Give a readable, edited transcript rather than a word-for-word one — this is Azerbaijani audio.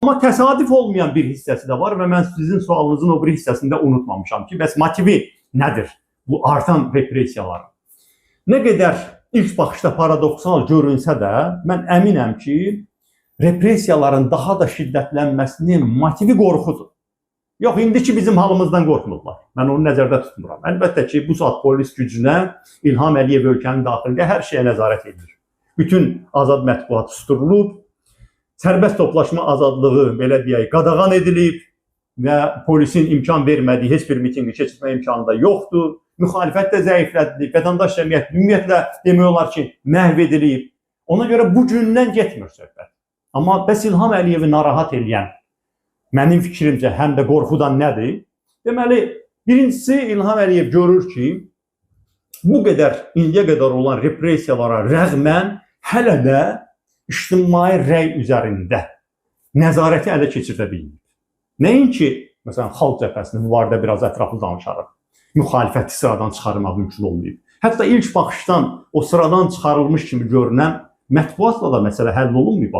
Amma təsadüf olmayan bir hissəsi də var və mən sizin sualınızın o bir hissəsində unutmamışam ki, bəs motivi nədir bu artan repressiyalar? Nə qədər ilk baxışda paradoksal görünsə də, mən əminəm ki, repressiyaların daha da şiddətlənməsinin motivi qorxudur. Yox, indiki bizim halımızdan qorxmurlar. Mən onu nəzərdə tutmuram. Əlbəttə ki, bu saat polis gücünə İlham Əliyev ölkənin daxilində hər şeyə nəzarət edir. Bütün azad mətbuat susturulub, sərbəst toplaşma azadlığı, belə deyək, qadağan edilib və polisin imkan vermədiyi heç bir mitinqi keçirmə imkanı da yoxdur. Müxalifət də zəiflədilib, vətəndaş cəmiyyəti ümumiyyətlə demək olar ki, məhv edilib. Ona görə bu gündən getmir söhbət. Amma bəs İlham Əliyevi narahat edən, mənim fikrimcə həm də qorxudan nədir? Deməli, birincisi İlham Əliyev görür ki, bu qədər, indiyə qədər olan repressiyalara rəğmən hələ də ictimai rəy üzərində nəzarəti ələ keçirdə bilmir. Nəinki, məsələn, Xalq Cəbhəsinin bu barədə biraz ətraflı danışarıq. Müxalifəti sıradan çıxarmaq mümkün olmayıb. Hətta ilk baxışdan o sıradan çıxarılmış kimi görünən mətbuatla da məsələ həll olunmayıb.